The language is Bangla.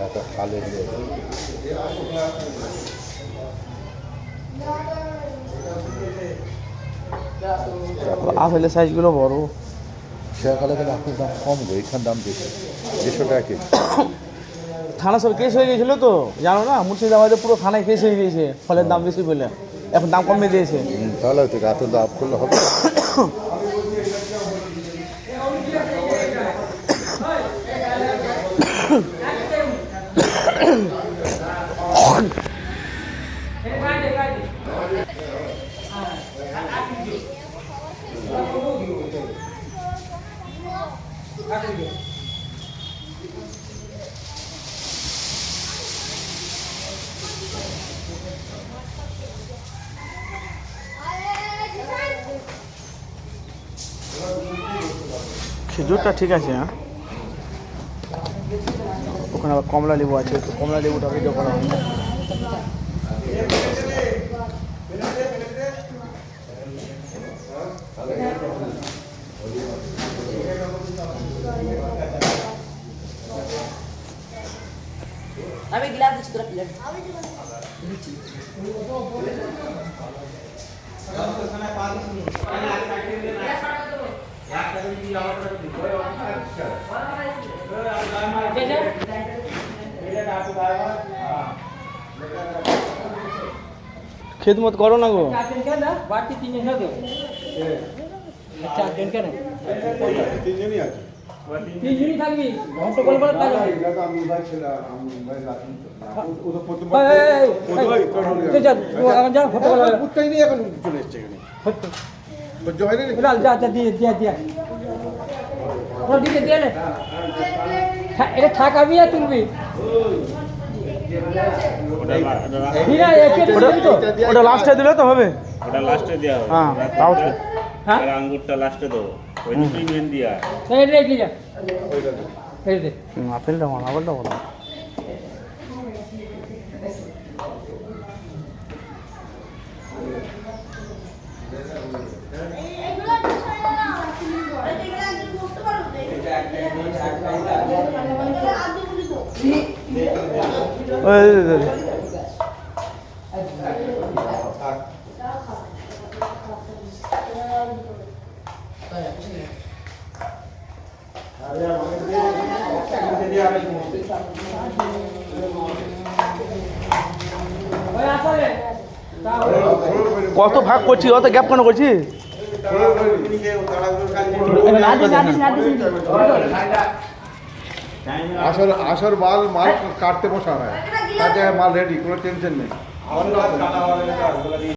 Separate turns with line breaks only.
একটা খালের
আপেলের সাইজগুলো বড়।
শেয়াকালে গেলে আপেল দাম কম গো, এখান দাম বেশি, 150 টাকা কেজি।
থানা সব কেস হয়ে গেছিলো তো, জানো না, মুর্শিদাবাদে পুরো থানায় কেস হয়ে গিয়েছে ফলের দাম বেশি বলে। এখন দাম কমিয়ে দিয়েছে।
তাহলে হয়তো এত দাম করলে হবে।
খেজুরটা ঠিক আছে, হ্যাঁ। ওখানে আবার কমলা লেবু আছে, তো কমলা লেবুটা ভিডিও করা হবে।
আমি গ্লাস দিচ্ছি, তোরা প্লেট দিচ্ছি।
খেদমত করো না গো।
চারজন কেন বাড়তি 3 জন হবে? 4 জন কেন?
3 জনই আছে।
3 জনই থাকবি। ঘন্টা বল বল তাহলে।
আমি ভাই ছিলাম, আমি ভাই রাখুন তো। ও তো প্রথম
এই যা এখন যা ফটো বল।
পুত্তাই নেই, এখন চলে এসেছে এখানে।
ফটো
বজ্জ হয় না রে?
লাল যা যা দিয়ে ওরা দিতে দিয়ে নে। এটা ঠাকাবি আর তুলবি।
ওটা লাস্টে দিলে তো হবে।
ওটা লাস্টে দেওয়া হবে।
হ্যাঁ, তাও ঠিক।
হ্যাঁ,
আর আঙ্গুরটা লাস্টে দেবো, ওই দুটোই মেন দিয়া।
এই রেখে যা। এই দে।
আপেলটা ভালো, আপেলটা ভালো। কত ভাগ করছি, অত গ্যাপ কেন করছি?
আসর মাল কাটতে বসা হয়, তাতে মাল রেডি, কোনো টেনশন নেই।